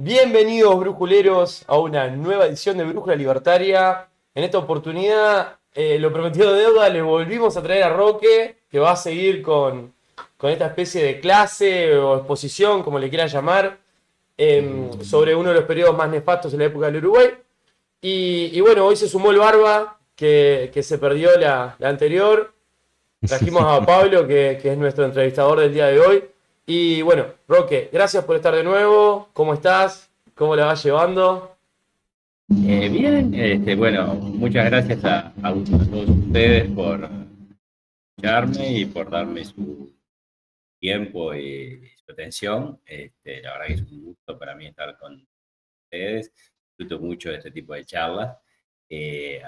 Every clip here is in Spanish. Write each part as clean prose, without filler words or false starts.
Bienvenidos, brujuleros, a una nueva edición de Brújula Libertaria. En esta oportunidad, lo prometido de deuda, le volvimos a traer a Roque, que va a seguir con esta especie de clase o exposición, como le quieran llamar, sobre uno de los periodos más nefastos en la época del Uruguay. Y bueno, hoy se sumó el Barba, que se perdió la anterior. Trajimos a Pablo, que es nuestro entrevistador del día de hoy. Y bueno, Roque, gracias por estar de nuevo. ¿Cómo estás? ¿Cómo la vas llevando? Bien, bueno, muchas gracias a todos ustedes por escucharme y por darme su tiempo y su atención. La verdad que es un gusto para mí estar con ustedes. Disfruto mucho de este tipo de charlas.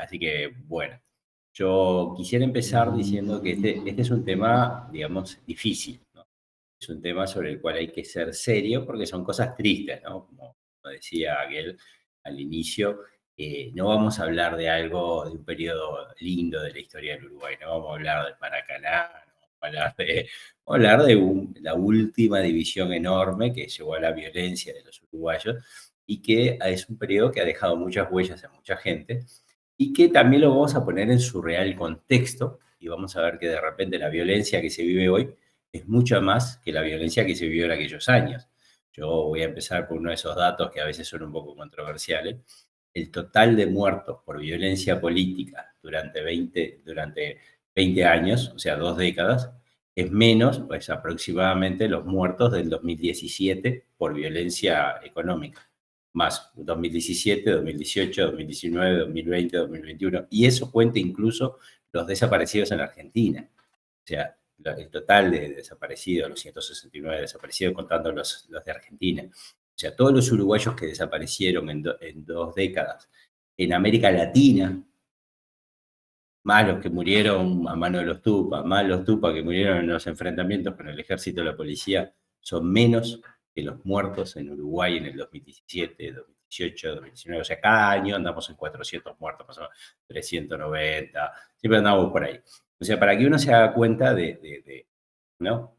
Así que, bueno, yo quisiera empezar diciendo que este es un tema, digamos, difícil, ¿no? Es un tema sobre el cual hay que ser serio porque son cosas tristes, ¿no? Como decía Aquel al inicio, no vamos a hablar de algo, de un periodo lindo de la historia del Uruguay, no vamos a hablar de Maracaná, no vamos a hablar de la última división enorme que llevó a la violencia de los uruguayos y que es un periodo que ha dejado muchas huellas en mucha gente y que también lo vamos a poner en su real contexto y vamos a ver que de repente la violencia que se vive hoy es mucho más que la violencia que se vivió en aquellos años. Yo voy a empezar por uno de esos datos que a veces son un poco controversiales. El total de muertos por violencia política durante 20 años, o sea, 2 décadas, es menos, pues aproximadamente los muertos del 2017 por violencia económica, más 2017, 2018, 2019, 2020, 2021, y eso cuenta incluso los desaparecidos en Argentina. O sea, el total de desaparecidos, los 169 desaparecidos, contando los de Argentina. O sea, todos los uruguayos que desaparecieron en 2 décadas en América Latina, más los que murieron a mano de los Tupas, más los Tupas que murieron en los enfrentamientos con el ejército y la policía, son menos que los muertos en Uruguay en el 2017, 2018, 2019. O sea, cada año andamos en 400 muertos, más o menos 390, siempre andamos por ahí. O sea, para que uno se haga cuenta ¿no?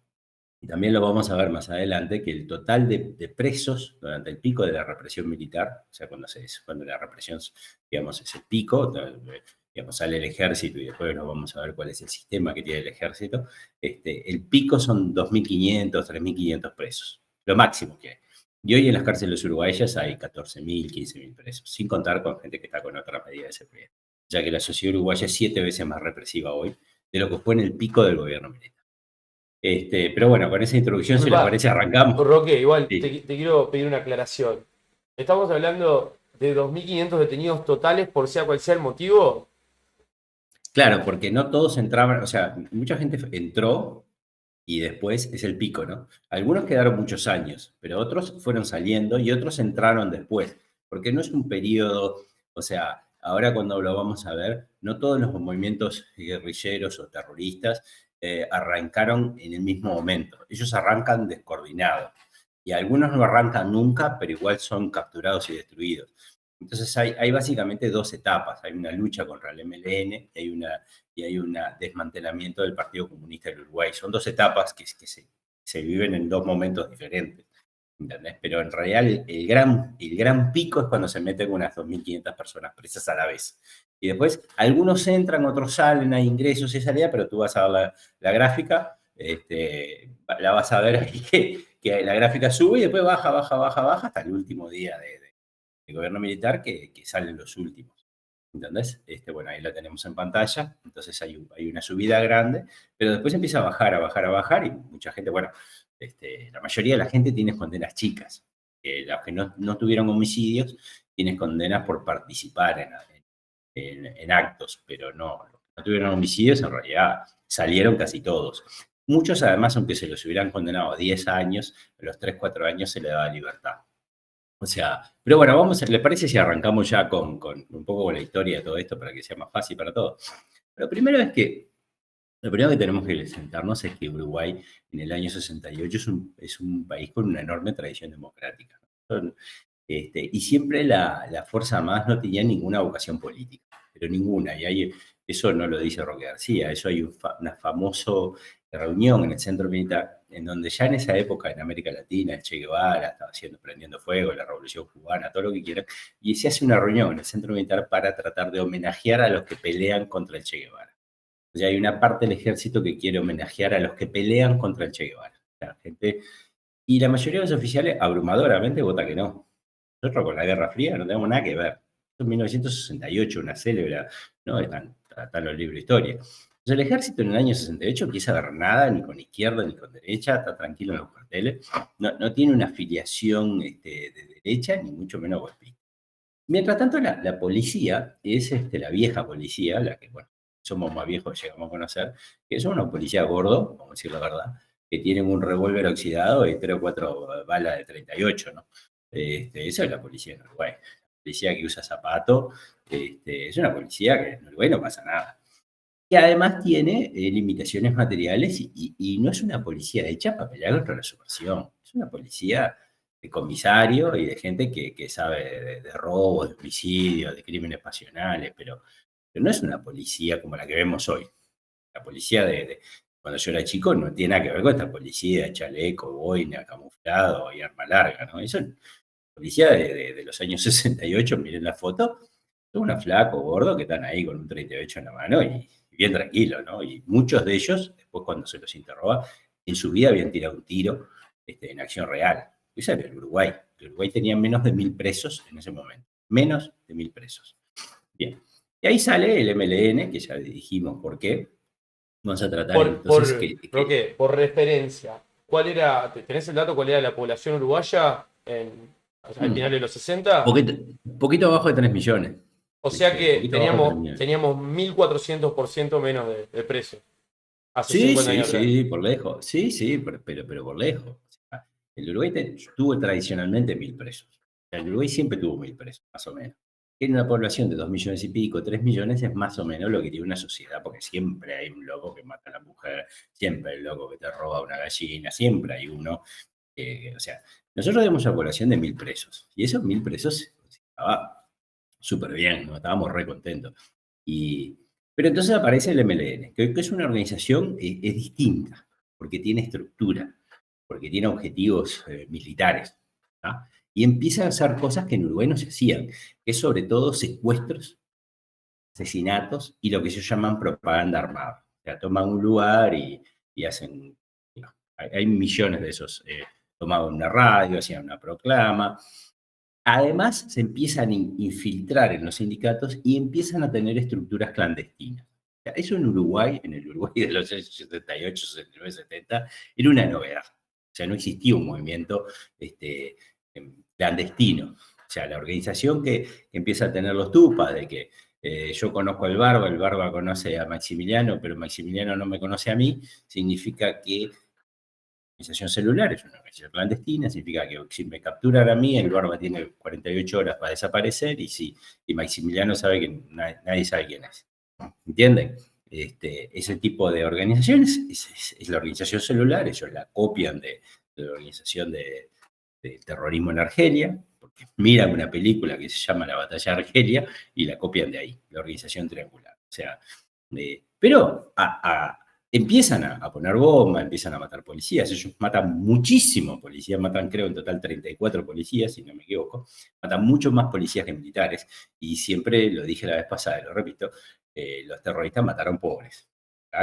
Y también lo vamos a ver más adelante, que el total de presos durante el pico de la represión militar, o sea, cuando la represión, digamos, es el pico, digamos, sale el ejército y después nos vamos a ver cuál es el sistema que tiene el ejército, el pico son 2.500, 3.500 presos, lo máximo que hay. Y hoy en las cárceles uruguayas hay 14.000, 15.000 presos, sin contar con gente que está con otra medida de seguridad, ya que la sociedad uruguaya es 7 veces más represiva hoy de lo que fue en el pico del gobierno militar. Pero bueno, con esa introducción, si les Disculpa, parece, arrancamos. Roque, igual Sí. te quiero pedir una aclaración. ¿Estamos hablando de 2.500 detenidos totales por sea cual sea el motivo? Claro, porque no todos entraban, o sea, mucha gente entró y después es el pico, ¿no? Algunos quedaron muchos años, pero otros fueron saliendo y otros entraron después, porque no es un periodo, o sea, ahora cuando lo vamos a ver, no todos los movimientos guerrilleros o terroristas arrancaron en el mismo momento, ellos arrancan descoordinados y algunos no arrancan nunca, pero igual son capturados y destruidos. Entonces hay básicamente 2 etapas, hay una lucha contra el MLN y hay un desmantelamiento del Partido Comunista del Uruguay. Son 2 etapas que se viven en 2 momentos diferentes, ¿entendés? Pero en realidad el gran pico es cuando se meten unas 2.500 personas presas a la vez. Y después algunos entran, otros salen, hay ingresos y salida, pero tú vas a ver la gráfica, la vas a ver ahí que la gráfica sube y después baja, baja, baja, baja hasta el último día de gobierno militar que salen los últimos. ¿Entendés? Bueno, ahí la tenemos en pantalla, entonces hay una subida grande, pero después empieza a bajar, a bajar, a bajar, y mucha gente, bueno, la mayoría de la gente tiene condenas chicas. Los que no tuvieron homicidios tienen condenas por participar en actos, pero no, los que no tuvieron homicidios en realidad salieron casi todos. Muchos además, aunque se los hubieran condenado a 10 años, a los 3 4 años se le daba libertad. O sea, pero bueno, ¿le parece si arrancamos ya con un poco con la historia de todo esto para que sea más fácil para todos? Lo primero que tenemos que sentarnos es que Uruguay en el año 68 es un país con una enorme tradición democrática, ¿no? Y siempre la Fuerza Más no tenía ninguna vocación política, pero ninguna. Y hay Eso no lo dice Roque García, eso hay una famosa reunión en el centro militar, en donde ya en esa época en América Latina, el Che Guevara estaba prendiendo fuego, la Revolución Cubana, todo lo que quieran, y se hace una reunión en el centro militar para tratar de homenajear a los que pelean contra el Che Guevara. O sea, hay una parte del ejército que quiere homenajear a los que pelean contra el Che Guevara. La gente, y la mayoría de los oficiales abrumadoramente vota que no. Nosotros con la Guerra Fría no tenemos nada que ver. En 1968, una célebre, ¿no? Están los libros de historia. Entonces, el ejército en el año 68 empieza a ver nada, ni con izquierda ni con derecha, está tranquilo en los cuarteles, no tiene una afiliación de derecha, ni mucho menos golpista. Mientras tanto, la policía es la vieja policía, la que, bueno, somos más viejos, llegamos a conocer, que es una policía gordo, vamos a decir la verdad, que tienen un revólver oxidado y 3 o 4 balas de 38, ¿no? Esa es la policía en Uruguay. La policía que usa zapato, es una policía que en Uruguay no pasa nada. Que además tiene limitaciones materiales y no es una policía hecha para pelear contra la subversión. Es una policía de comisario y de gente que sabe de robos, de homicidios, de crímenes pasionales, pero no es una policía como la que vemos hoy. La policía de cuando yo era chico no tiene nada que ver con esta policía de chaleco, boina, camuflado y arma larga, ¿no? Eso es policía de los años 68, miren la foto, son unos flacos, gordos, que están ahí con un 38 en la mano y bien tranquilos, ¿no? Y muchos de ellos, después cuando se los interroga, en su vida habían tirado un tiro en acción real. Esa era el Uruguay. El Uruguay tenía menos de 1000 presos en ese momento. Menos de 1000 presos. Bien. Y ahí sale el MLN, que ya dijimos por qué. Vamos a tratar entonces Roque, por referencia, ¿tenés el dato cuál era la población uruguaya al final de los 60? Poquito abajo de 3 millones. O sea que Poquito abajo de 3 millones. teníamos 1400% menos de precio. Hace Sí, 50 sí, años atrás. sí, por lejos. Sí, sí, pero por lejos. O sea, el Uruguay tuvo tradicionalmente 1000 presos. El Uruguay siempre tuvo 1000 presos, más o menos. En una población de 2 millones y pico, 3 millones, es más o menos lo que tiene una sociedad, porque siempre hay un loco que mata a la mujer, siempre hay un loco que te roba una gallina, siempre hay uno. O sea, nosotros tenemos una población de 1000 presos, y esos 1000 presos estaba súper bien, ¿no? Estábamos re contentos. Pero entonces aparece el MLN, que es una organización es distinta, porque tiene estructura, porque tiene objetivos militares, ¿tá? Y empieza a hacer cosas que en Uruguay no se hacían, que es sobre todo secuestros, asesinatos y lo que se llaman propaganda armada. O sea, toman un lugar y hacen, no, hay millones de esos, tomaban una radio, hacían una proclama. Además, se empiezan a infiltrar en los sindicatos y empiezan a tener estructuras clandestinas. O sea, eso en Uruguay, en el Uruguay de los años 78, 69, 70, era una novedad. O sea, no existía un movimiento clandestino. O sea, la organización que empieza a tener los tupas, de que yo conozco al Barba, el Barba conoce a Maximiliano, pero Maximiliano no me conoce a mí, significa que organización celular es una organización clandestina, significa que si me capturan a mí, el Barba tiene 48 horas para desaparecer y Maximiliano sabe que nadie sabe quién es. ¿Entienden? Ese tipo de organizaciones es la organización celular, ellos la copian de la organización de terrorismo en Argelia, porque miran una película que se llama La Batalla de Argelia y la copian de ahí, la organización triangular. O sea, pero empiezan a poner bombas, empiezan a matar policías, ellos matan muchísimos policías, matan creo en total 34 policías, si no me equivoco, matan muchos más policías que militares, y siempre lo dije la vez pasada, y lo repito, los terroristas mataron pobres.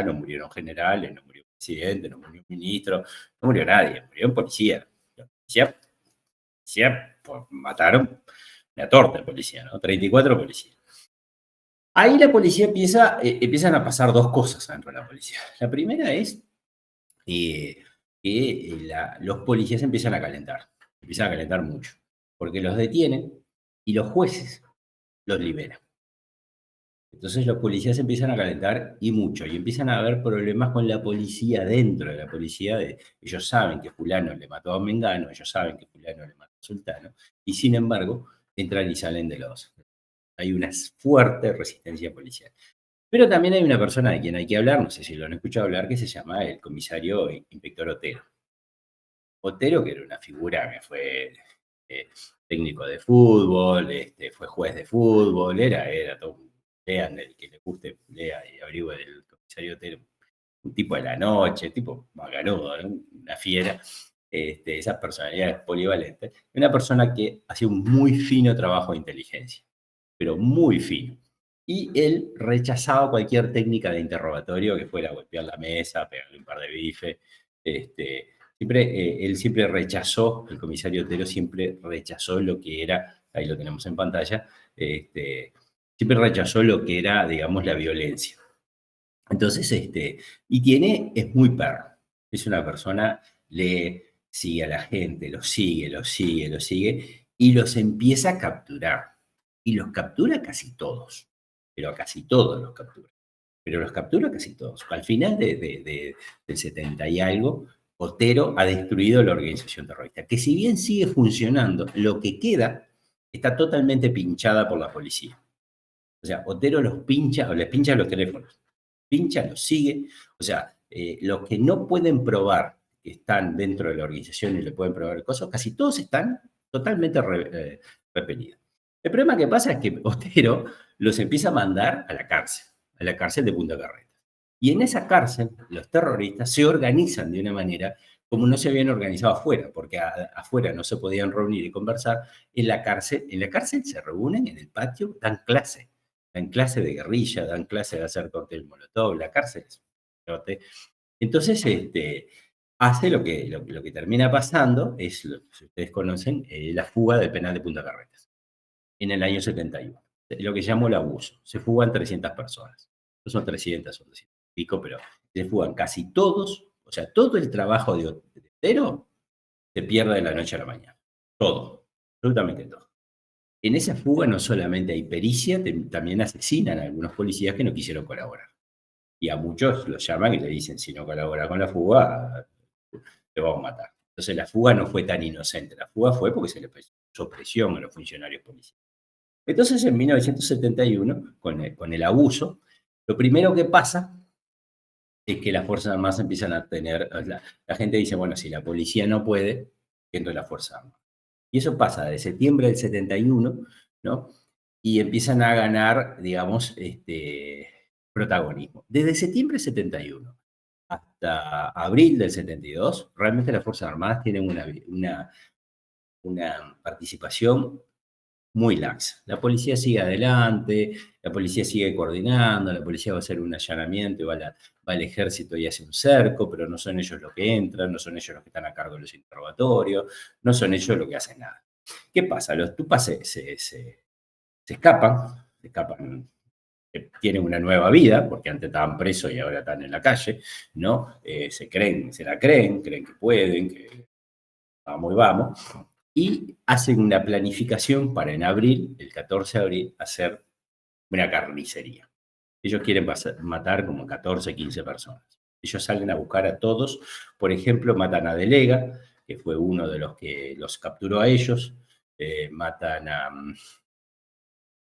No murieron generales, no murió presidente, no murió ministro, no murió nadie, murieron policías. Policía pues, mataron una torta de policía, ¿no? 34 policías. Ahí la policía empiezan a pasar dos cosas dentro de la policía. La primera es que los policías empiezan a calentar mucho, porque los detienen y los jueces los liberan. Entonces los policías empiezan a calentar y mucho, y empiezan a haber problemas con la policía dentro de la policía. Ellos saben que fulano le mató a Mengano, ellos saben que fulano le mató a Sultano, y sin embargo entran y salen de los... Hay una fuerte resistencia policial. Pero también hay una persona de quien hay que hablar, no sé si lo han escuchado hablar, que se llama el comisario inspector Otero. Otero, que era una figura que fue técnico de fútbol, fue juez de fútbol, era todo un... Lean, el que le guste lea y averigüe del comisario Otero, un tipo de la noche, tipo maganudo, ¿no? Una fiera, esas personalidades polivalentes, una persona que hacía un muy fino trabajo de inteligencia, pero muy fino. Y él rechazaba cualquier técnica de interrogatorio que fuera golpear la mesa, pegarle un par de bifes. Él siempre rechazó, el comisario Otero siempre rechazó lo que era, ahí lo tenemos en pantalla, siempre rechazó lo que era, digamos, la violencia. Entonces, es muy perro. Es una persona, sigue a la gente, lo sigue, lo sigue, lo sigue, y los empieza a capturar. Y los captura casi todos, pero a casi todos los captura. Pero los captura casi todos. Al final del 70 y algo, Otero ha destruido la organización terrorista, que si bien sigue funcionando, lo que queda está totalmente pinchada por la policía. O sea, Otero los pincha o les pincha los teléfonos, pincha, los sigue. O sea, los que no pueden probar que están dentro de la organización y le pueden probar cosas, casi todos están totalmente repelidos. El problema que pasa es que Otero los empieza a mandar a la cárcel de Punta Carretas. Y en esa cárcel, los terroristas se organizan de una manera como no se habían organizado afuera, porque afuera no se podían reunir y conversar. En la cárcel se reúnen en el patio, dan clase de guerrilla, dan clase de hacer cóctel molotov, la cárcel es un trote. Entonces, hace lo que termina pasando, es, si ustedes conocen, la fuga del penal de Punta Carretas, en el año 71. Lo que llamó el abuso. Se fugan 300 personas. No son 300, son 200 y pico, pero se fugan casi todos. O sea, todo el trabajo de Otero se pierde de la noche a la mañana. Todo, absolutamente todo. En esa fuga no solamente hay pericia, también asesinan a algunos policías que no quisieron colaborar. Y a muchos los llaman y le dicen, si no colabora con la fuga, te vamos a matar. Entonces la fuga no fue tan inocente, la fuga fue porque se le puso presión a los funcionarios policiales. Entonces en 1971, con el abuso, lo primero que pasa es que las Fuerzas Armadas empiezan a tener, la gente dice, bueno, si la policía no puede, entra la Fuerza Armada. Y eso pasa de septiembre del 71, ¿no? Y empiezan a ganar, digamos, protagonismo. Desde septiembre del 71 hasta abril del 72, realmente las Fuerzas Armadas tienen una participación muy laxa. La policía sigue adelante, la policía sigue coordinando, la policía va a hacer un allanamiento, va al ejército y hace un cerco, pero no son ellos los que entran, no son ellos los que están a cargo de los interrogatorios, no son ellos los que hacen nada. ¿Qué pasa? Los tupas se escapan, tienen una nueva vida, porque antes estaban presos y ahora están en la calle, ¿no? Se la creen que pueden, que vamos y vamos, y hacen una planificación para en abril, el 14 de abril, hacer una carnicería. Ellos quieren matar como 14, 15 personas. Ellos salen a buscar a todos, por ejemplo, matan a Delega, que fue uno de los que los capturó a ellos, matan a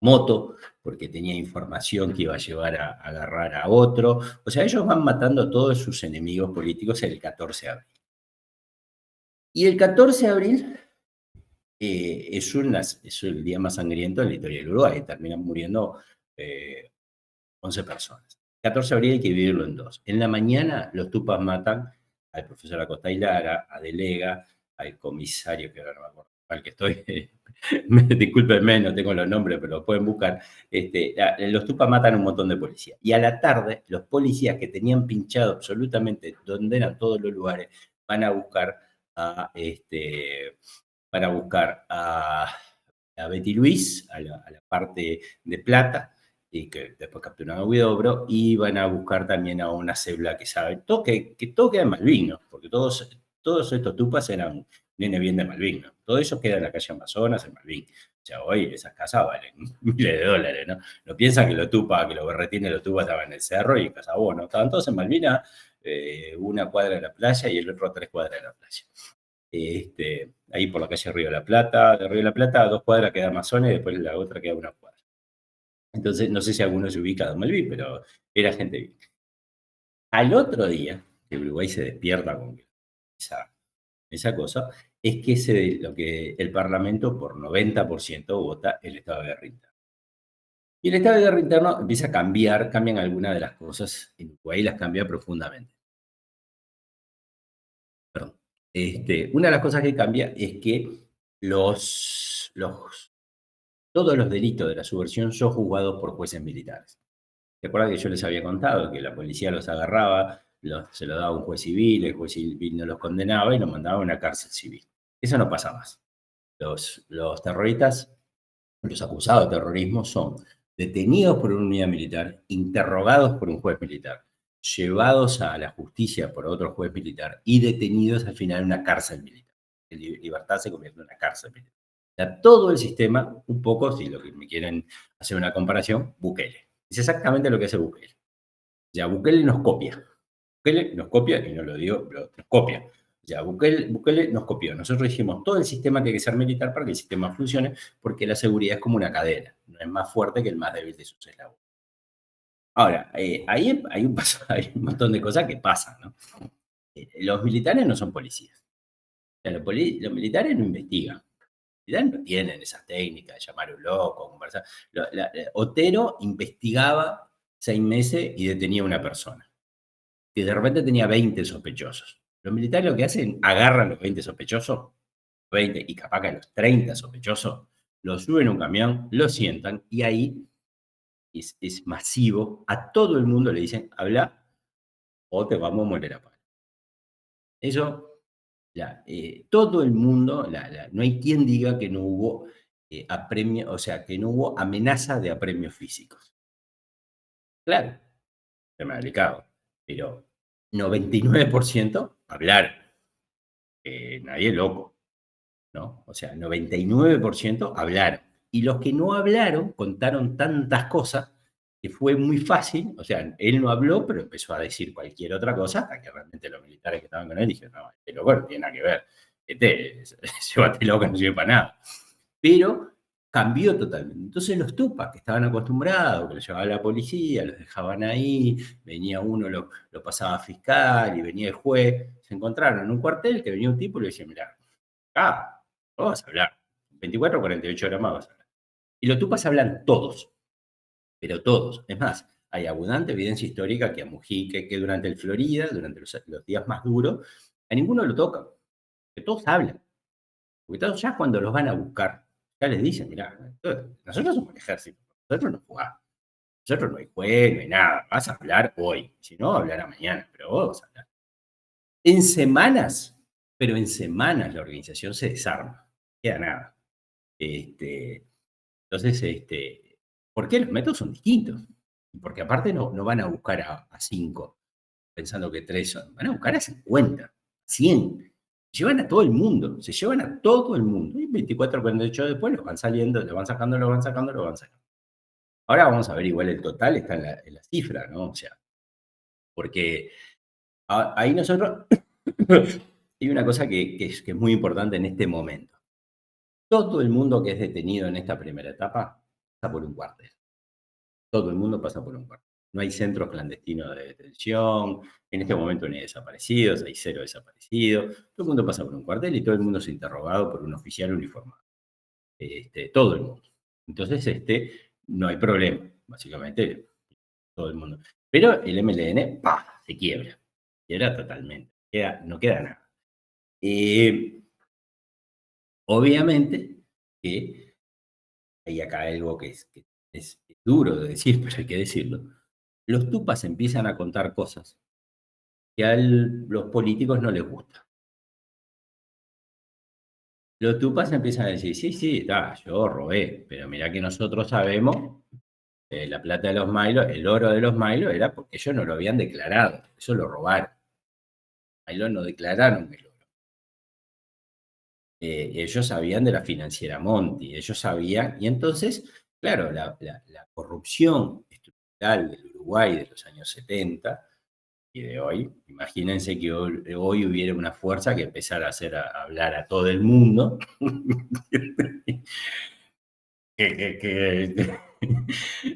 Moto, porque tenía información que iba a llevar a agarrar a otro. O sea, ellos van matando a todos sus enemigos políticos el 14 de abril. Y el 14 de abril es el día más sangriento en la historia del Uruguay. Terminan muriendo 11 personas. 14 de abril hay que dividirlo en dos. En la mañana los tupas matan al profesor Acosta y Lara, a Delega, al comisario, que ahora no me acuerdo al que estoy, discúlpenme, no tengo los nombres, pero lo pueden buscar. Los tupas matan a un montón de policías. Y a la tarde, los policías que tenían pinchado absolutamente donde eran todos los lugares, van a buscar a, a Betty Luis, a la parte de plata, y que después capturan a Huidobro, y van a buscar también a una célula que sabe, que todo queda en Malvinas, porque todos estos tupas eran nene bien de Malvin, ¿no? Todo eso queda en la calle Amazonas, en Malvin. O sea, hoy esas casas valen miles de dólares, ¿no? No piensan que los tupas, que los berretines de los tupas estaban en el cerro y en Casabó, ¿no? Estaban todos en Malvinas, una cuadra de la playa y el otro a 3 cuadras de la playa. Ahí por la calle Río de la Plata, de Río de la Plata a 2 cuadras queda Amazonas y después la otra queda 1 cuadra. Entonces, no sé si alguno se ubica a Malvin, pero era gente bien. Al otro día, que Uruguay se despierta con esa cosa, es que lo que el Parlamento por 90% vota el estado de guerra interna. Y el estado de guerra interno empieza a cambiar, cambian algunas de las cosas en Uruguay, las cambia profundamente. Perdón. Una de las cosas que cambia es que todos los delitos de la subversión son juzgados por jueces militares. ¿Recuerda que yo les había contado que la policía los agarraba, se los daba a un juez civil, el juez civil no los condenaba y los mandaba a una cárcel civil? Eso no pasa más. Los terroristas, los acusados de terrorismo son detenidos por una unidad militar, interrogados por un juez militar, llevados a la justicia por otro juez militar y detenidos al final en una cárcel militar. Libertad se convierte en una cárcel militar. O sea, todo el sistema, un poco, si lo que me quieren hacer una comparación, Bukele. Es exactamente lo que hace Bukele. O sea, Bukele nos copia. Bukele nos copia, y no lo digo, pero nos copia. O sea, Bukele nos copió. Nosotros dijimos, todo el sistema tiene que ser militar para que el sistema funcione, porque la seguridad es como una cadena. No es más fuerte que el más débil de sus eslabones. Ahora, ahí hay un montón de cosas que pasan, ¿no? Los militares no son policías. O sea, los militares no investigan. Los militares no tienen esas técnicas de llamar a un loco, conversar. Otero investigaba 6 meses y detenía a una persona. Que de repente tenía 20 sospechosos. Los militares lo que hacen, agarran los 20 sospechosos, 20 y capaz que a los 30 sospechosos, los suben a un camión, los sientan y ahí es masivo. A todo el mundo le dicen, habla o te vamos a moler a palo. Eso, todo el mundo, no hay quien diga que no hubo apremio, o sea, que no hubo amenaza de apremios físicos. Claro, tema delicado, pero 99% hablar. Nadie es loco, ¿no? O sea, 99% hablaron. Y los que no hablaron contaron tantas cosas que fue muy fácil, o sea, él no habló, pero empezó a decir cualquier otra cosa, hasta que realmente los militares que estaban con él dijeron, no, este loco no tiene nada que ver, llévate loco, no sirve para nada. Pero cambió totalmente. Entonces los tupas que estaban acostumbrados, que los llevaba la policía, los dejaban ahí, venía uno, lo pasaba a fiscal y venía el juez, se encontraron en un cuartel que venía un tipo y le decía, mirá, acá vamos a hablar, 24 o 48 horas más vas a hablar. Y los tupas hablan todos, pero todos. Es más, hay abundante evidencia histórica que a Mujica, que durante el Florida, durante los días más duros, a ninguno lo tocan, que todos hablan. Porque todos ya cuando los van a buscar, ya les dicen, mirá, nosotros somos el ejército, nosotros no jugamos, nosotros no hay juez, no hay nada, vas a hablar hoy, si no, hablará mañana, pero vos vas a hablar. En semanas, pero en semanas la organización se desarma, no queda nada. Entonces, ¿por qué los métodos son distintos? Porque aparte no van a buscar a 5, pensando que 3 son, van a buscar a 50, 100. Llevan a todo el mundo, se llevan a todo el mundo. Y 24, 48 después los van saliendo, los van sacando, los van sacando, los van sacando. Ahora vamos a ver, igual el total está en la cifra, ¿no? O sea, porque ahí nosotros, hay una cosa que es muy importante en este momento. Todo el mundo que es detenido en esta primera etapa pasa por un cuartel. Todo el mundo pasa por un cuartel. No hay centros clandestinos de detención, en este momento no hay desaparecidos, hay 0 desaparecidos. Todo el mundo pasa por un cuartel y todo el mundo es interrogado por un oficial uniformado. Todo el mundo. Entonces, no hay problema, básicamente, todo el mundo. Pero el MLN, ¡pah!, se quiebra. Quiebra totalmente. No queda nada. Obviamente que hay acá algo que es duro de decir, pero hay que decirlo. Los tupas empiezan a contar cosas que a los políticos no les gusta. Los tupas empiezan a decir, sí, sí, yo robé, pero mirá que nosotros sabemos la plata de los Mailos, el oro de los Mailos era porque ellos no lo habían declarado, eso lo robaron. Mailos no declararon el oro. Ellos sabían de la financiera Monti, ellos sabían, y entonces, claro, la corrupción estructural del Uruguay de los años 70 y de hoy, imagínense que hoy hubiera una fuerza que empezara a hablar a todo el mundo.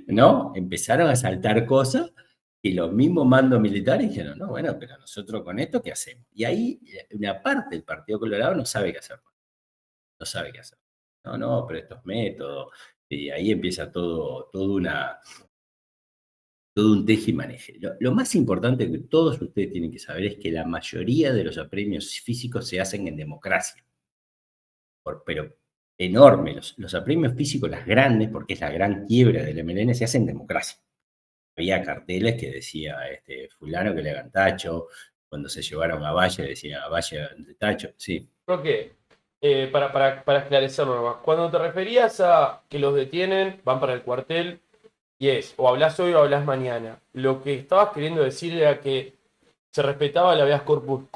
¿No? Empezaron a saltar cosas y los mismos mandos militares dijeron, no, bueno, pero nosotros con esto, ¿qué hacemos? Y ahí una parte del Partido Colorado no sabe qué hacer. No sabe qué hacer. No, pero estos métodos, Y ahí empieza todo un tejimaneje. Lo más importante que todos ustedes tienen que saber es que la mayoría de los apremios físicos se hacen en democracia, pero enorme. Los apremios físicos, las grandes, porque es la gran quiebra del MLN, se hacen en democracia. Había carteles que decía fulano que le hagan tacho, cuando se llevaron a Valle decía a Valle de tacho, sí. Creo que, para esclarecerlo nomás, cuando te referías a que los detienen, van para el cuartel, y o hablas hoy o hablas mañana, lo que estabas queriendo decir era que se respetaba el habeas corpus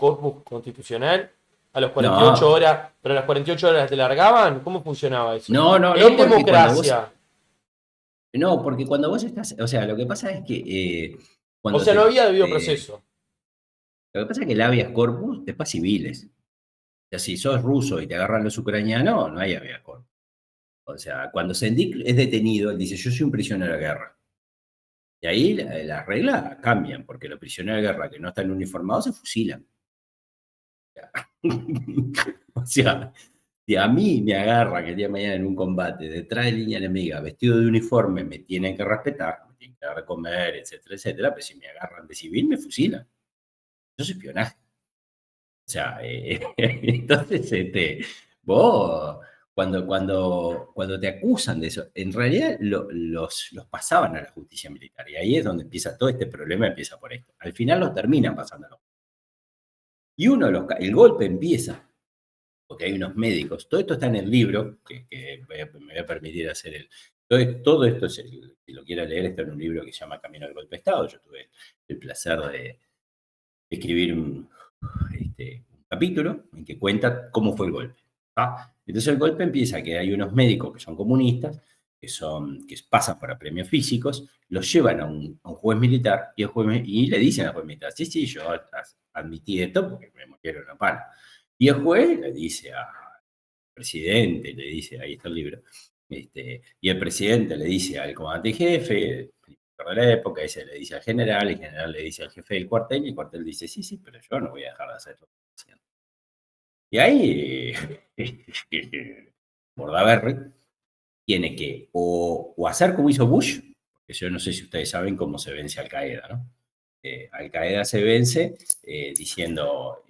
constitucional a los 48 No, horas, pero a las 48 horas te largaban. ¿Cómo funcionaba eso? no, En porque cuando vos, democracia. no, porque cuando vos estás, o sea, lo que pasa es que O cuando sea, no había debido proceso. lo que pasa es que el habeas corpus es para civiles. O sea, si sos ruso y te agarran los ucranianos, no hay habeas corpus. O sea, cuando Sendik es detenido, él dice, yo soy un prisionero de guerra. Y ahí las reglas cambian, porque los prisioneros de guerra que no están uniformados se fusilan. O sea, si a mí me agarran el día de mañana en un combate detrás de línea enemiga, vestido de uniforme, me tienen que respetar, me tienen que dar de comer, etcétera, etcétera, pero si me agarran de civil, me fusilan. Eso es espionaje. O sea, entonces, vos, cuando te acusan de eso, en realidad los pasaban a la justicia militar. Y ahí es donde empieza todo este problema, empieza por esto. Al final los terminan pasando. Y el golpe empieza, porque hay unos médicos. Todo esto está en el libro, que me voy a permitir hacer todo esto, si lo quiera leer, está en un libro que se llama Camino al Golpe de Estado. Yo tuve el placer de escribir un capítulo en que cuenta cómo fue el golpe. ¿Ah? Entonces el golpe empieza que hay unos médicos que son comunistas, que pasan por apremios físicos, los llevan a un juez militar y le dicen al juez militar, sí, yo admití esto porque me murieron a palo. Y el juez le dice al presidente, le dice, ahí está el libro, y el presidente le dice al comandante jefe, de la época, ese le dice al general, el general le dice al jefe del cuartel, y el cuartel dice, sí, pero yo no voy a dejar de hacerlo. Y ahí Bordaberry tiene que o hacer como hizo Bush, porque yo no sé si ustedes saben cómo se vence Al Qaeda, ¿no? Al Qaeda se vence diciendo,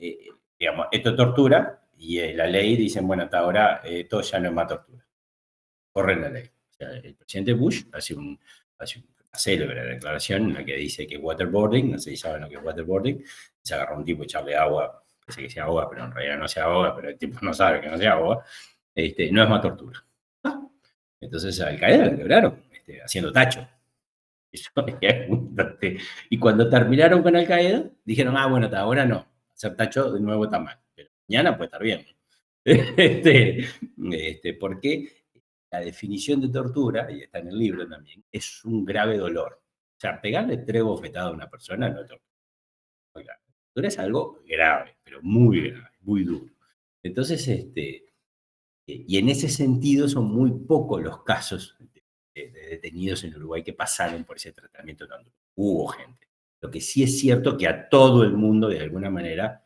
digamos, esto es tortura, y la ley dicen, bueno, hasta ahora esto ya no es más tortura. Corren la ley. O sea, el presidente Bush hace una célebre declaración en la que dice que waterboarding, no sé si saben lo que es waterboarding, se agarra un tipo y echarle agua, pensé que se ahoga, pero en realidad no se ahoga, pero el tipo no sabe que no se ahoga, no es más tortura. Ah, entonces Al Qaeda la quebraron haciendo tacho. Y cuando terminaron con Al Qaeda, dijeron, bueno, hasta ahora no, hacer tacho de nuevo está mal, pero mañana puede estar bien. Porque la definición de tortura, y está en el libro también, es un grave dolor. O sea, pegarle tres bofetadas a una persona no es tortura. La tortura es algo grave, pero muy grave, muy duro. Entonces, y en ese sentido son muy pocos los casos de detenidos en Uruguay que pasaron por ese tratamiento tan duro. Hubo gente. Lo que sí es cierto que a todo el mundo, de alguna manera,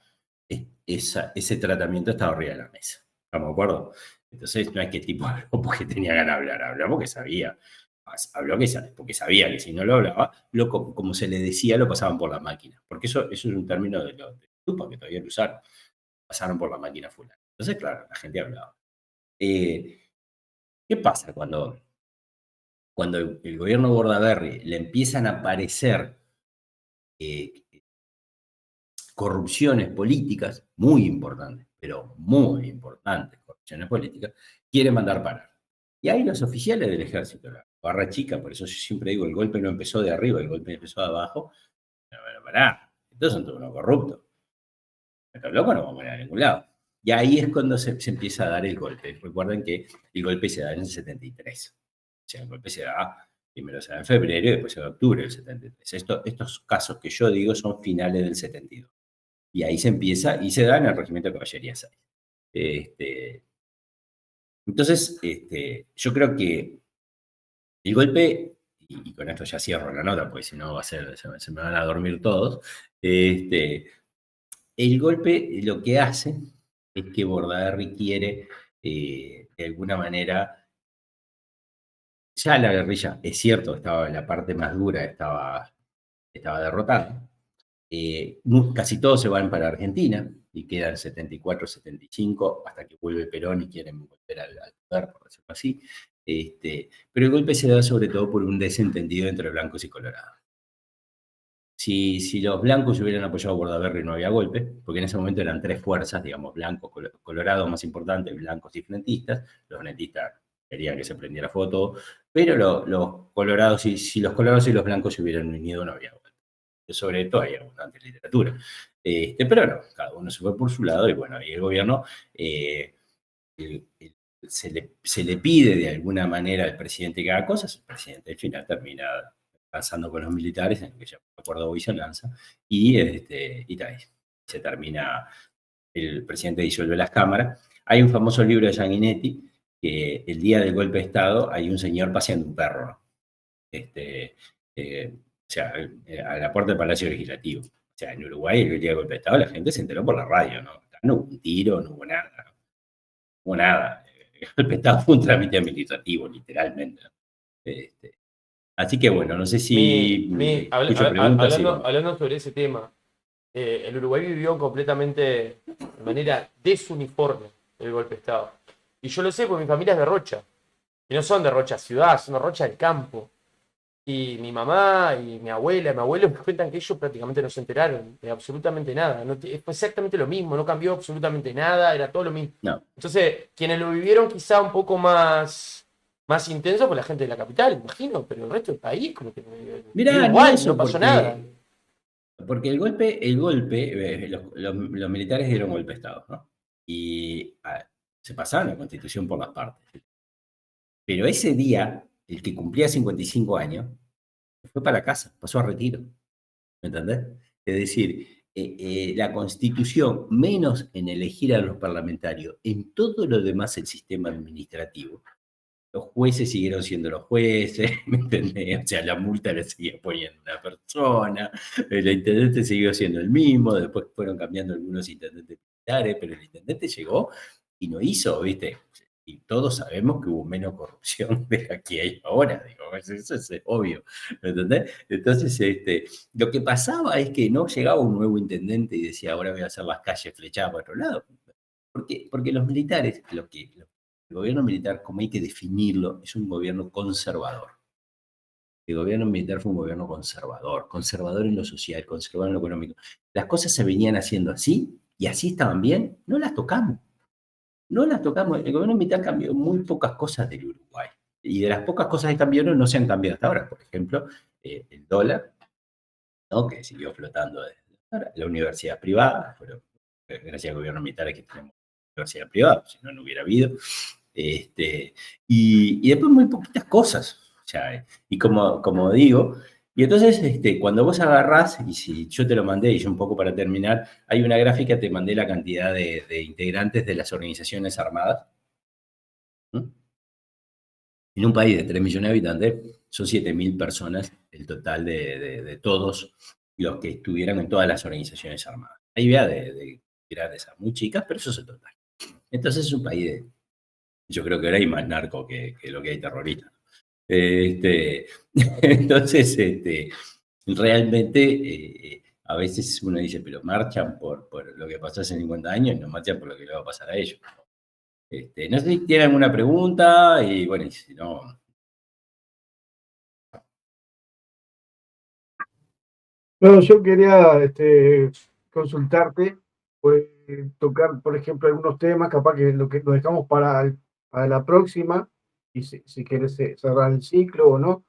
ese tratamiento estaba arriba de la mesa. ¿Estamos de acuerdo? Entonces no es que el tipo habló porque tenía ganas de hablar, habló porque sabía. Habló porque sabía que si no lo hablaba, como se le decía, lo pasaban por la máquina. Porque eso es un término de Tupac que todavía lo usaron. Pasaron por la máquina fulana. Entonces, claro, la gente hablaba. ¿Qué pasa cuando el gobierno Bordaberry le empiezan a aparecer eh, corrupciones políticas muy importantes, pero muy importantes, corrupciones políticas, quiere mandar parar? Y ahí los oficiales del ejército, la barra chica, por eso yo siempre digo, el golpe no empezó de arriba, el golpe empezó de abajo. Bueno, pará, estos son todos unos corruptos. Estos locos no vamos a ir a ningún lado. Y ahí es cuando se empieza a dar el golpe. Recuerden que el golpe se da en el 73. O sea, el golpe se da, primero se da en febrero y después se da en octubre del 73. Estos casos que yo digo son finales del 72. Y ahí se empieza, y se da en el Regimiento de Caballería 6. Entonces, yo creo que el golpe, y con esto ya cierro la nota, porque si no va a ser, se me van a dormir todos, el golpe lo que hace es que Bordaberry quiere, de alguna manera, ya la guerrilla, es cierto, estaba en la parte más dura, estaba derrotada. Casi todos se van para Argentina y quedan 74, 75, hasta que vuelve Perón y quieren volver al poder, por decirlo así. Pero el golpe se da sobre todo por un desentendido entre blancos y colorados. Si los blancos hubieran apoyado a Bordaberry no había golpe, porque en ese momento eran tres fuerzas, digamos, blancos, colorados más importantes, blancos y frentistas. Los frentistas querían que se prendiera fuego, pero los colorados, si los colorados y los blancos se hubieran unido no había golpe. Sobre todo hay abundante literatura. Pero no, cada uno se fue por su lado y bueno, y el gobierno eh, el- el- se le pide de alguna manera al presidente que haga cosas, el presidente al final termina avanzando con los militares, en lo que se llama acuerdo Boyce-Lanza, y tal, se termina, el presidente disuelve las cámaras. Hay un famoso libro de Sanguinetti que el día del golpe de Estado hay un señor paseando un perro, ¿no? O sea, a la puerta del Palacio Legislativo. O sea, en Uruguay el día del golpe de Estado la gente se enteró por la radio, ¿no? No hubo un tiro, no hubo nada, no hubo nada. El golpe de Estado fue un trámite administrativo, literalmente, ¿no? Este, Así que bueno, no sé si escucho preguntas y bueno. Hablando sobre ese tema, el Uruguay vivió completamente de manera desuniforme el golpe de Estado. Y yo lo sé porque mi familia es de Rocha. Y no son de Rocha ciudad, son de Rocha del campo. Y mi mamá y mi abuela, mi abuelo me cuentan que ellos prácticamente no se enteraron de absolutamente nada. No, fue exactamente lo mismo, no cambió absolutamente nada, era todo lo mismo. No, Entonces, quienes lo vivieron quizá un poco más intenso fue la gente de la capital, imagino, pero el resto del país como que vive mirá, ni igual, no eso, pasó nada. porque los militares dieron golpe de Estado, ¿no? Y se pasaron la Constitución por las partes. Pero ese día, el que cumplía 55 años, fue para casa, pasó a retiro. ¿Me entendés? Es decir, la Constitución, menos en elegir a los parlamentarios, en todo lo demás el sistema administrativo, los jueces siguieron siendo los jueces, ¿me entendés? O sea, la multa la seguía poniendo una persona, el intendente siguió siendo el mismo, después fueron cambiando algunos intendentes militares, pero el intendente llegó y no hizo, ¿viste? Y todos sabemos que hubo menos corrupción de la que hay ahora, digo, eso es obvio, ¿me entendés? Entonces, lo que pasaba es que no llegaba un nuevo intendente y decía, ahora voy a hacer las calles flechadas para otro lado. Porque los militares, el gobierno militar, como hay que definirlo, es un gobierno conservador. El gobierno militar fue un gobierno conservador, conservador en lo social, conservador en lo económico. Las cosas se venían haciendo así y así estaban bien, no las tocamos. No las tocamos. El gobierno militar cambió muy pocas cosas del Uruguay. Y de las pocas cosas que cambiaron no se han cambiado hasta ahora. Por ejemplo, el dólar, ¿no? Que siguió flotando desde ahora. La universidad privada, pero gracias al gobierno militar es que tenemos universidad privada, si no, no hubiera habido. Y después muy poquitas cosas. O sea, y como digo, y entonces cuando vos agarrás, y si yo te lo mandé, y yo un poco para terminar, hay una gráfica, te mandé la cantidad de integrantes de las organizaciones armadas. ¿Mm? En un país de 3 millones de habitantes, son 7.000 personas el total de todos los que estuvieran en todas las organizaciones armadas. Hay idea de grandes a muy chicas, pero eso es el total. Entonces es un país yo creo que ahora hay más narco que lo que hay terroristas. Este, entonces, realmente, a veces uno dice, pero marchan por lo que pasó hace 50 años y no marchan por lo que le va a pasar a ellos. No sé si tienen alguna pregunta y bueno, y si no, No, yo quería consultarte, pues, tocar, por ejemplo, algunos temas, capaz que lo dejamos para la próxima, y si quieres cerrar el ciclo o no,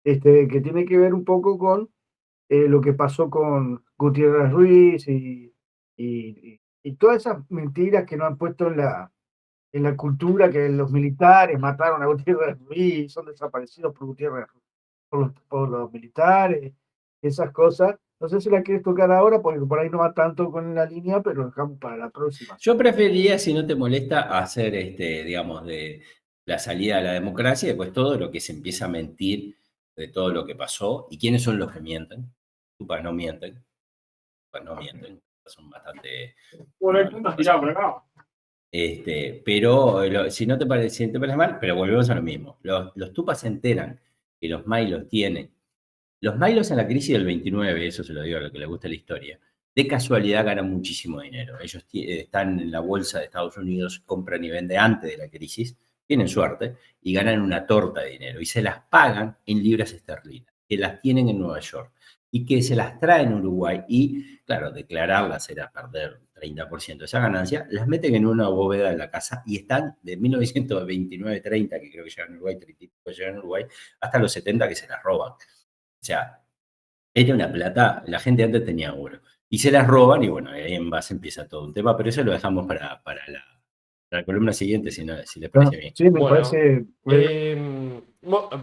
que tiene que ver un poco con lo que pasó con Gutiérrez Ruiz y todas esas mentiras que nos han puesto en la cultura, que los militares mataron a Gutiérrez Ruiz, son desaparecidos por Gutiérrez Ruiz, por los militares, esas cosas. No sé si la quieres tocar ahora, porque por ahí no va tanto con la línea, pero dejamos para la próxima. yo preferiría, si no te molesta, hacer, digamos, de la salida a la democracia y después todo lo que se empieza a mentir de todo lo que pasó y quiénes son los que mienten. Tupas no mienten, tupas no mienten, son bastante... Por no, aquí nos tiramos, ¿no? Pero si no te parece, si te parece mal, pero volvemos a lo mismo. Los tupas se enteran que los Milos tienen. Los Milos en la crisis del 29, eso se lo digo a lo que les gusta la historia, de casualidad ganan muchísimo dinero. Ellos están en la bolsa de Estados Unidos, compran y venden antes de la crisis, tienen suerte y ganan una torta de dinero y se las pagan en libras esterlinas, que las tienen en Nueva York y que se las traen a Uruguay y, claro, declararlas era perder 30% de esa ganancia, las meten en una bóveda de la casa y están de 1929-30, que creo que llegan a Uruguay, 30 que llegan a Uruguay, hasta los 70 que se las roban. O sea, era una plata, la gente antes tenía oro. Y se las roban y bueno, ahí en base empieza todo un tema, pero eso lo dejamos para la columna siguiente, si les parece bien. Sí, me Bueno, parece.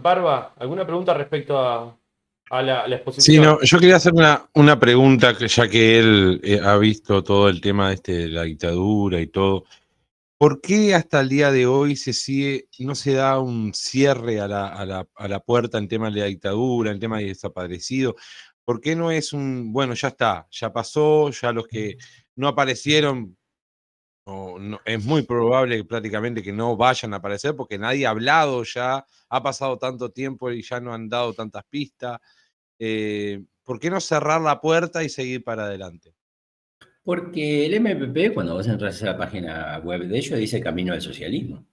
Barba, ¿alguna pregunta respecto a la Sí, exposición? no, yo quería hacer una pregunta, ya que él ha visto todo el tema de la dictadura y todo. ¿Por qué hasta el día de hoy no se da un cierre a la puerta en tema de la dictadura, en tema de desaparecido? ¿Por qué no es bueno, ya está, ya pasó, ya los que no aparecieron, es muy probable que prácticamente que no vayan a aparecer porque nadie ha hablado ya, ha pasado tanto tiempo y ya no han dado tantas pistas? ¿Por qué no cerrar la puerta y seguir para adelante? Porque el MPP, cuando vos entras a la página web de ellos, dice camino al socialismo.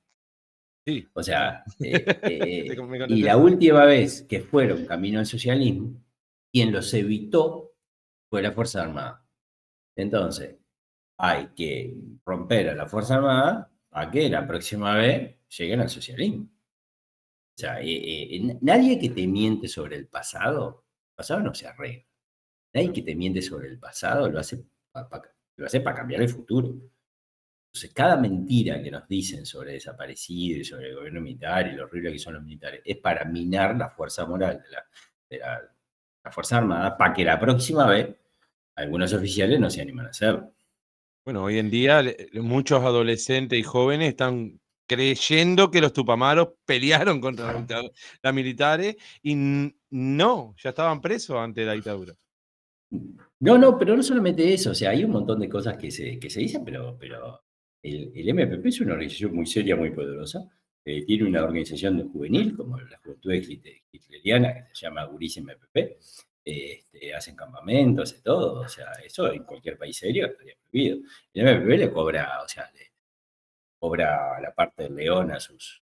Sí. O sea, Me y contesté. la última vez que fueron camino al socialismo, quien los evitó fue la Fuerza Armada. Entonces, hay que romper a la Fuerza Armada a que la próxima vez lleguen al socialismo. O sea, nadie que te miente sobre el pasado no se arregla. Nadie que te miente sobre el pasado lo hace para cambiar el futuro. Entonces, cada mentira que nos dicen sobre desaparecidos y sobre el gobierno militar y lo horrible que son los militares es para minar la fuerza moral de la Fuerza Armada para que la próxima vez algunos oficiales no se animan a hacerlo. Bueno, hoy en día muchos adolescentes y jóvenes están creyendo que los tupamaros pelearon contra los militares y no, ya estaban presos antes de la dictadura. No, pero no solamente eso, o sea, hay un montón de cosas que se dicen, pero el MPP es una organización muy seria, muy poderosa. Tiene una organización de juvenil, como la Juventud Hitleriana, que se llama Guriz MPP. Hacen campamentos, hace todo. O sea, eso en cualquier país serio estaría prohibido. El MPP le cobra la parte del león a sus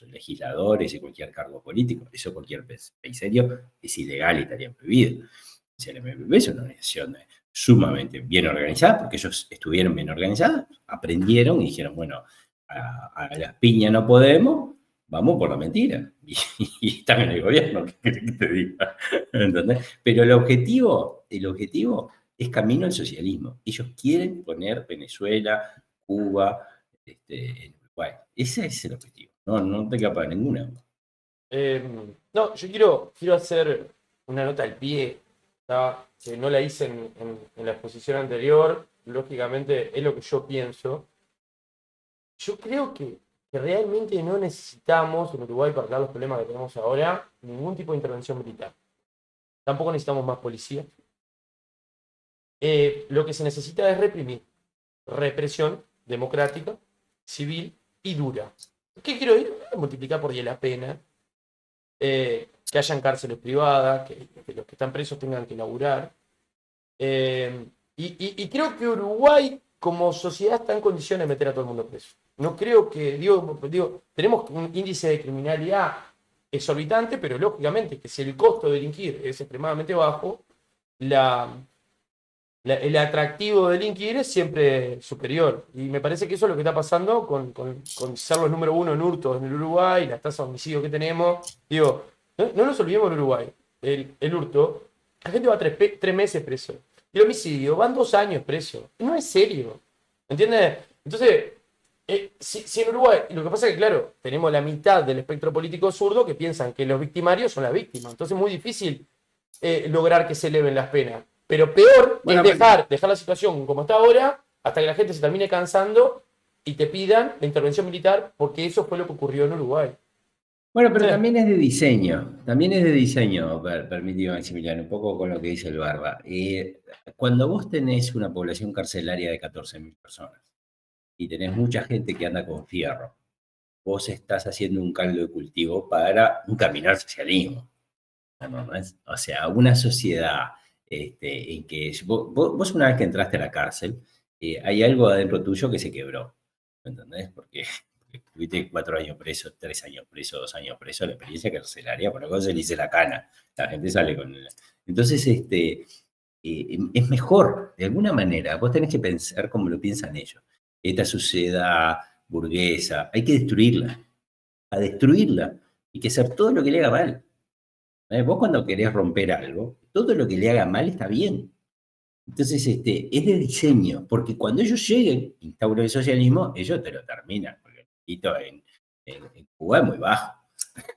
legisladores y cualquier cargo político. Eso cualquier país serio es ilegal y estaría prohibido. O sea, el MPP es una organización sumamente bien organizada, porque ellos estuvieron bien organizados, aprendieron y dijeron, bueno, a las piñas no podemos, vamos por la mentira. Y están en el gobierno, ¿qué querés que te diga? ¿Entendés? Pero el objetivo es camino al socialismo. Ellos quieren poner Venezuela, Cuba, en Uruguay. Ese es el objetivo. No te quepa ninguna. No, yo quiero hacer una nota al pie, ¿tá? Que no la hice en la exposición anterior, lógicamente es lo que yo pienso. Yo creo que realmente no necesitamos en Uruguay, para arreglar los problemas que tenemos ahora, ningún tipo de intervención militar. Tampoco necesitamos más policía. Lo que se necesita es reprimir. Represión democrática, civil y dura. ¿Qué quiero decir? Multiplicar por 10 la pena. Que hayan cárceles privadas, que los que están presos tengan que laburar. Y creo que Uruguay como sociedad está en condiciones de meter a todo el mundo preso. No creo que, digo, tenemos un índice de criminalidad exorbitante, pero lógicamente que si el costo de delinquir es extremadamente bajo, el atractivo de delinquir es siempre superior. Y me parece que eso es lo que está pasando con ser los número uno en hurtos en el Uruguay, las tasas de homicidio que tenemos. Digo, no nos olvidemos en Uruguay. El hurto, la gente va 3 meses preso. Y el homicidio van 2 años preso. No es serio. ¿Entiendes? Entonces, si en Uruguay, lo que pasa es que, claro, tenemos la mitad del espectro político zurdo que piensan que los victimarios son las víctimas. Entonces es muy difícil lograr que se eleven las penas. Pero peor es dejar la situación como está ahora hasta que la gente se termine cansando y te pidan la intervención militar, porque eso fue lo que ocurrió en Uruguay. Bueno, pero también es de diseño, permitido Maximiliano, un poco con lo que dice el Barba. Cuando vos tenés una población carcelaria de 14.000 personas, y tenés mucha gente que anda con fierro, vos estás haciendo un caldo de cultivo para un camino al socialismo. ¿No? O sea, una sociedad en que vos una vez que entraste a la cárcel, hay algo adentro tuyo que se quebró, ¿me entendés? Porque estuviste 4 años preso, 3 años preso, 2 años preso, la experiencia carcelaria, por lo cual se le dice la cana, la gente sale con... Entonces, es mejor, de alguna manera, vos tenés que pensar como lo piensan ellos. Esta sociedad burguesa, hay que destruirla, a destruirla, y que hacer todo lo que le haga mal. Vos cuando querés romper algo, todo lo que le haga mal está bien. Entonces, es de diseño, porque cuando ellos lleguen, instauran el socialismo, ellos te lo terminan, porque el delito en Cuba es muy bajo.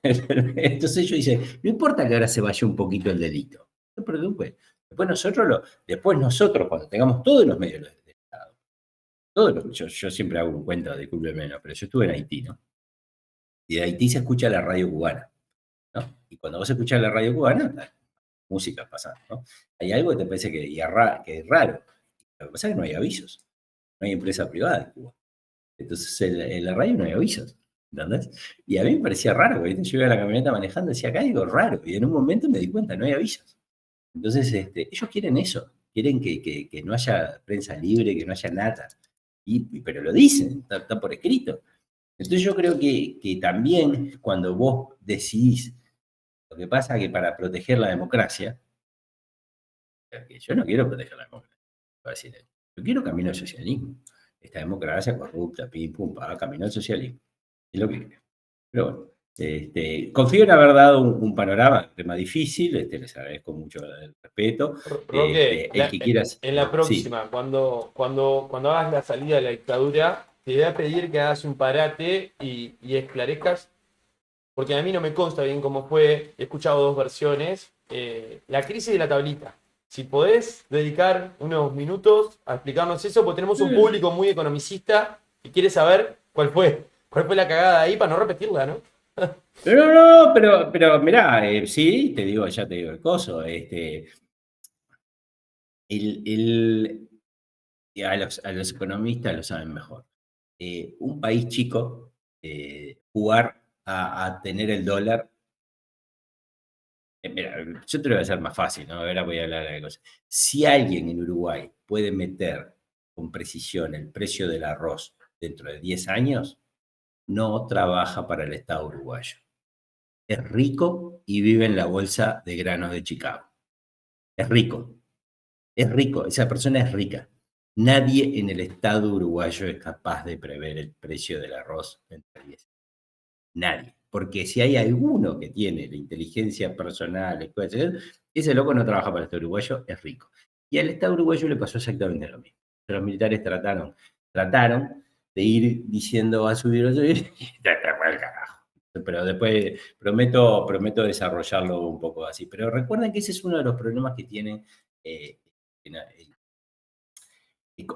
Entonces ellos dicen, no importa que ahora se vaya un poquito el delito, no te preocupes. Después nosotros, cuando tengamos todos los medios del Estado, yo siempre hago un cuento, discúlpeme, ¿no? Pero yo estuve en Haití, ¿no? Y de Haití se escucha la radio cubana, ¿no? Y cuando vos escuchás la radio cubana, la música pasa, ¿no? Hay algo que te parece que es raro. Lo que pasa es que no hay avisos. No hay empresa privada en Cuba. Entonces en la radio no hay avisos, ¿entendés? Y a mí me parecía raro, porque yo iba a la camioneta manejando y decía, acá hay algo raro. Y en un momento me di cuenta, no hay avisos. Entonces ellos quieren eso. Quieren que no haya prensa libre, que no haya nada. Pero lo dicen, está por escrito. Entonces yo creo que también cuando vos decidís, lo que pasa es que para proteger la democracia, yo no quiero proteger la democracia, yo quiero camino al socialismo. Esta democracia corrupta, pim, pum, pa, camino al socialismo. Es lo que quiero. Pero bueno, confío en haber dado un panorama, un tema difícil, les agradezco mucho el respeto. Roque, el que quieras, en la próxima, sí. cuando hagas la salida de la dictadura, te voy a pedir que hagas un parate y esclarezcas, porque a mí no me consta bien cómo fue, he escuchado 2 versiones, la crisis de la tablita. Si podés dedicar unos minutos a explicarnos eso, porque tenemos un público muy economicista que quiere saber cuál fue la cagada ahí para no repetirla, ¿no? Pero mirá, sí, ya te digo el coso. A los economistas lo saben mejor. Un país chico, jugar a tener el dólar. Mira, yo te lo voy a hacer más fácil, ¿no? Ahora voy a hablar de cosas. Si alguien en Uruguay puede meter con precisión el precio del arroz dentro de 10 años, no trabaja para el Estado uruguayo. Es rico y vive en la bolsa de granos de Chicago. Es rico, esa persona es rica. Nadie en el Estado uruguayo es capaz de prever el precio del arroz entre 10 años. Nadie. Porque si hay alguno que tiene la inteligencia personal, ese loco no trabaja para el Estado uruguayo, es rico. Y al Estado uruguayo le pasó exactamente lo mismo. Los militares trataron de ir diciendo va a subir, y te fue el carajo. Pero después prometo desarrollarlo un poco así. Pero recuerden que ese es uno de los problemas que tienen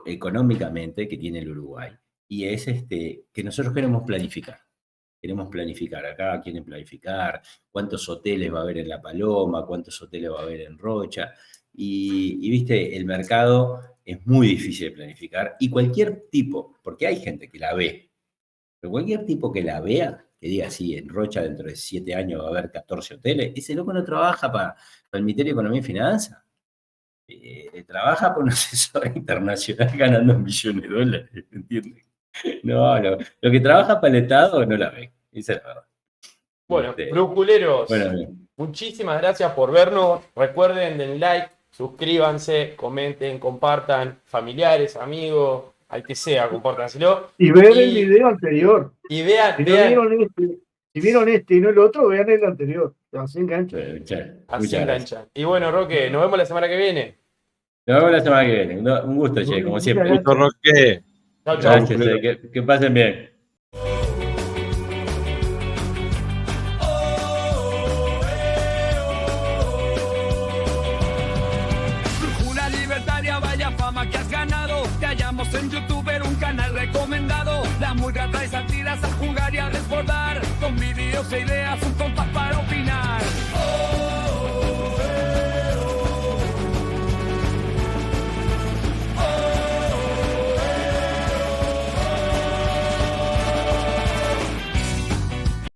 económicamente, que tiene el Uruguay. Y es que nosotros queremos planificar. Acá quieren planificar cuántos hoteles va a haber en La Paloma, cuántos hoteles va a haber en Rocha. Y viste, el mercado es muy difícil de planificar. Y cualquier tipo, porque hay gente que la ve, pero cualquier tipo que la vea, que diga así, en Rocha dentro de 7 años va a haber 14 hoteles, ese loco no trabaja para el Ministerio de Economía y Finanzas. Trabaja por un asesor internacional ganando millones de dólares, ¿entiendes? No, lo que trabaja para el Estado no la ve, esa es la verdad. Bueno, brújuleros, bien. Muchísimas gracias por vernos. Recuerden, den like, suscríbanse, comenten, compartan, familiares, amigos, al que sea, compártanselo. Y ver el video anterior. Y vean, si vieron este y no el otro, vean el anterior. Así enganchan. Así enganchan. Y bueno, Roque, nos vemos la semana que viene. Nos vemos la semana que viene. Un gusto, che, como siempre. Un gusto, Roque. Chao, chao. Gracias, que pasen bien. Brújula libertaria, vaya fama que has ganado. Te hallamos en YouTube, un canal recomendado. La muy grata y satiras a jugar y a desbordar. Con vídeos e ideas, un compacto